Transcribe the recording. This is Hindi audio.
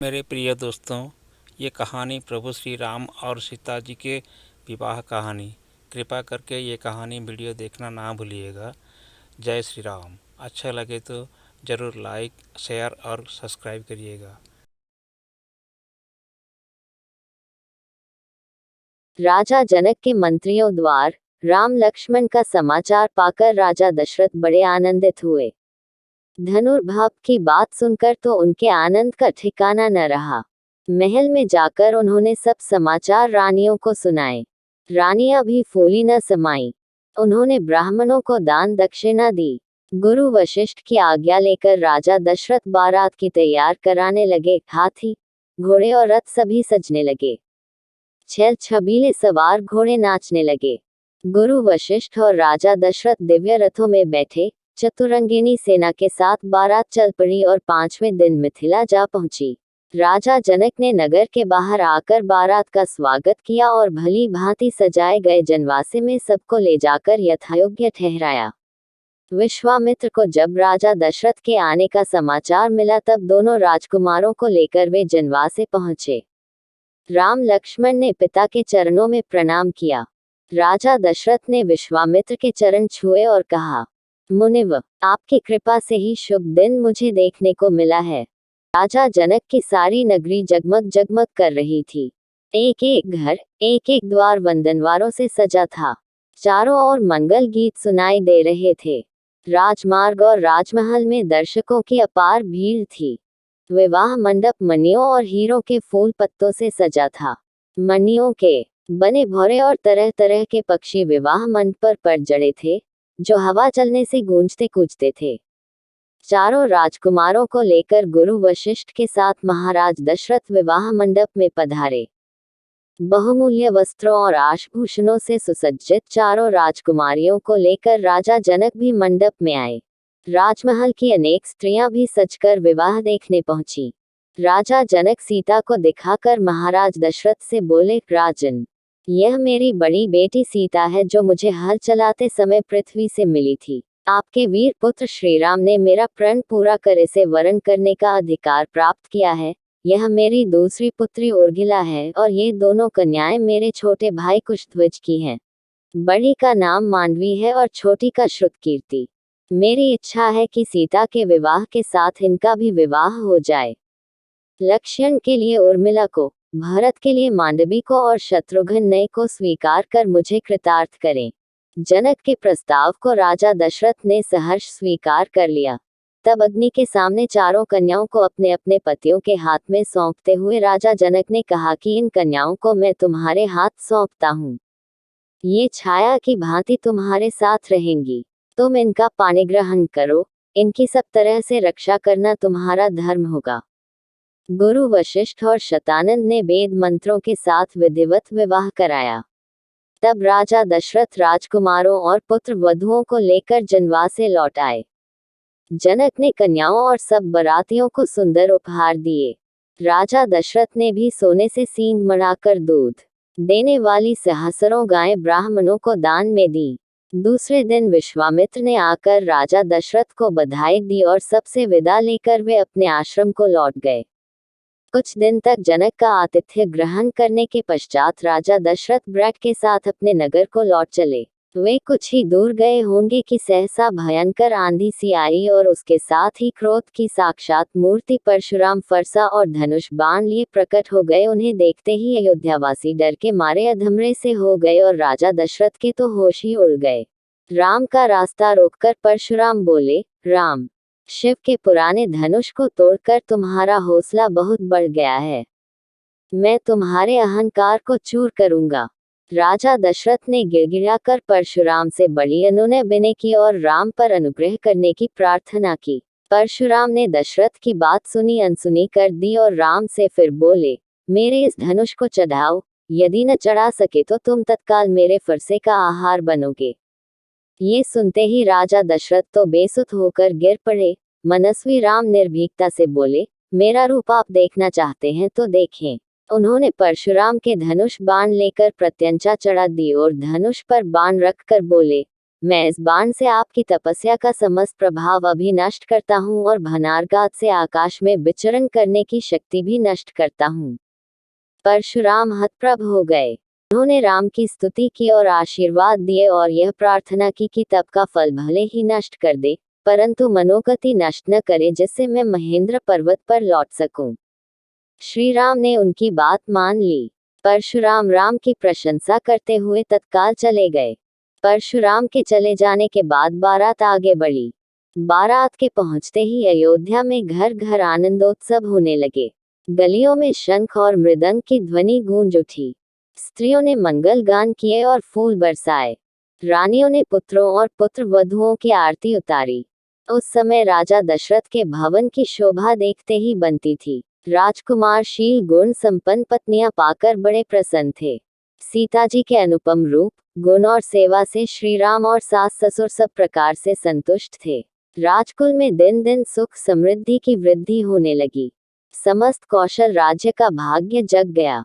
मेरे प्रिय दोस्तों, ये कहानी प्रभु श्री राम और सीता जी के विवाह कहानी। कृपा करके ये कहानी वीडियो देखना ना भूलिएगा। जय श्री राम। अच्छा लगे तो ज़रूर लाइक, शेयर और सब्सक्राइब करिएगा। राजा जनक के मंत्रियों द्वारा राम लक्ष्मण का समाचार पाकर राजा दशरथ बड़े आनंदित हुए। धनुर्भाव की बात सुनकर तो उनके आनंद का ठिकाना न रहा। महल में जाकर उन्होंने सब समाचार रानियों को सुनाए। रानियां भी फूली न समाई। उन्होंने ब्राह्मणों को दान दक्षिणा दी। गुरु वशिष्ठ की आज्ञा लेकर राजा दशरथ बारात की तैयार कराने लगे। हाथी, घोड़े और रथ सभी सजने लगे। छल छबीले सवार घोड़े नाचने लगे। गुरु वशिष्ठ और राजा दशरथ दिव्य रथों में बैठे चतुरंगिनी सेना के साथ बारात चल पड़ी और 5वें दिन मिथिला जा पहुंची। राजा जनक ने नगर के बाहर आकर बारात का स्वागत किया और भली भांति सजाए गए जनवासे में सबको ले जाकर यथायोग्य ठहराया। विश्वामित्र को जब राजा दशरथ के आने का समाचार मिला तब दोनों राजकुमारों को लेकर वे जनवासे पहुंचे। राम लक्ष्मण ने पिता के चरणों में प्रणाम किया। राजा दशरथ ने विश्वामित्र के चरण छुए और कहा, मुनिव, आपकी कृपा से ही शुभ दिन मुझे देखने को मिला है। राजा जनक की सारी नगरी जगमग जगमग कर रही थी। एक एक घर, एक एक द्वार वंदनवारों से सजा था। चारों ओर मंगल गीत सुनाई दे रहे थे। राजमार्ग और राजमहल में दर्शकों की अपार भीड़ थी। विवाह मंडप मणियों और हीरों के फूल पत्तों से सजा था। मणियों के बने भौरे और तरह तरह के पक्षी विवाह मंडप पर जड़े थे, जो हवा चलने से गूंजते कूजते थे। चारों राजकुमारों को लेकर गुरु वशिष्ठ के साथ महाराज दशरथ विवाह मंडप में पधारे। बहुमूल्य वस्त्रों और आभूषणों से सुसज्जित चारों राजकुमारियों को लेकर राजा जनक भी मंडप में आए। राजमहल की अनेक स्त्रियां भी सजकर विवाह देखने पहुंची। राजा जनक सीता को दिखाकर महाराज दशरथ से बोले, राजन, यह मेरी बड़ी बेटी सीता है जो मुझे हल चलाते समय पृथ्वी से मिली थी। आपके वीर पुत्र श्रीराम ने मेरा प्रण पूरा कर इसे वरण करने का अधिकार प्राप्त किया है। यह मेरी दूसरी पुत्री उर्गिला है और ये दोनों कन्याएं मेरे छोटे भाई कुशध्वज की हैं। बड़ी का नाम मांडवी है और छोटी का श्रुतकीर्ति। मेरी इच्छा है कि सीता के विवाह के साथ इनका भी विवाह हो जाए। लक्ष्मण के लिए उर्मिला को, भरत के लिए मांडवी को और शत्रुघ्न नए को स्वीकार कर मुझे कृतार्थ करें। जनक के प्रस्ताव को राजा दशरथ ने सहर्ष स्वीकार कर लिया। तब अग्नि के सामने चारों कन्याओं को अपने अपने पतियों के हाथ में सौंपते हुए राजा जनक ने कहा कि इन कन्याओं को मैं तुम्हारे हाथ सौंपता हूँ। ये छाया की भांति तुम्हारे साथ रहेंगी। तुम इनका पाणिग्रहण करो। इनकी सब तरह से रक्षा करना तुम्हारा धर्म होगा। गुरु वशिष्ठ और शतानंद ने वेद मंत्रों के साथ विधिवत विवाह कराया। तब राजा दशरथ राजकुमारों और पुत्र वधुओं को लेकर जनवासे लौट आए। जनक ने कन्याओं और सब बरातियों को सुंदर उपहार दिए। राजा दशरथ ने भी सोने से सींग मढ़ाकर दूध देने वाली सहस्रों गायें ब्राह्मणों को दान में दी। दूसरे दिन विश्वामित्र ने आकर राजा दशरथ को बधाई दी और सबसे विदा लेकर वे अपने आश्रम को लौट गए। कुछ दिन तक जनक का आतिथ्य ग्रहण करने के पश्चात राजा दशरथ ब्रैट के साथ अपने नगर को लौट चले। वे कुछ ही दूर गए होंगे कि सहसा भयंकर आंधी सी आई और उसके साथ ही क्रोध की साक्षात मूर्ति परशुराम फरसा और धनुष बाण लिए प्रकट हो गए। उन्हें देखते ही अयोध्यावासी डर के मारे अधमरे से हो गए और राजा दशरथ के तो होश ही उड़ गए। राम का रास्ता रोककर परशुराम बोले, राम, शिव के पुराने धनुष को तोड़कर तुम्हारा हौसला बहुत बढ़ गया है। मैं तुम्हारे अहंकार को चूर करूंगा। राजा दशरथ ने गिड़गिड़ाकर परशुराम से बड़ी अनुनय विनय की और राम पर अनुग्रह करने की प्रार्थना की। परशुराम ने दशरथ की बात सुनी अनसुनी कर दी और राम से फिर बोले, मेरे इस धनुष को चढ़ाओ। यदि न चढ़ा सके तो तुम तत्काल मेरे फरसे का आहार बनोगे। ये सुनते ही राजा दशरथ तो बेसुध होकर गिर पड़े। मनस्वी राम निर्भीकता से बोले, मेरा रूप आप देखना चाहते हैं तो देखें। उन्होंने परशुराम के धनुष बाण लेकर प्रत्यंचा चढ़ा दी और धनुष पर बाण रखकर बोले, मैं इस बाण से आपकी तपस्या का समस्त प्रभाव अभी नष्ट करता हूँ और भनारघात से आकाश में विचरण करने की शक्ति भी नष्ट करता हूँ। परशुराम हतप्रभ हो गए। उन्होंने राम की स्तुति की और आशीर्वाद दिए और यह प्रार्थना की कि तप का फल भले ही नष्ट कर दे, परंतु मनोगति नष्ट न करे, जिससे मैं महेंद्र पर्वत पर लौट सकूं। श्री राम ने उनकी बात मान ली। परशुराम राम की प्रशंसा करते हुए तत्काल चले गए। परशुराम के चले जाने के बाद बारात आगे बढ़ी। बारात के पहुंचते ही अयोध्या में घर घर आनंदोत्सव होने लगे। गलियों में शंख और मृदंग की ध्वनि गूंज उठी। स्त्रियों ने मंगल गान किए और फूल बरसाए। रानियों ने पुत्रों और पुत्र वधुओं की आरती उतारी। उस समय राजा दशरथ के भवन की शोभा देखते ही बनती थी। राजकुमार शील गुण संपन्न पत्नियां पाकर बड़े प्रसन्न थे। सीता जी के अनुपम रूप, गुण और सेवा से श्री राम और सास ससुर सब प्रकार से संतुष्ट थे। राजकुल में दिन दिन सुख समृद्धि की वृद्धि होने लगी। समस्त कौशल राज्य का भाग्य जग गया।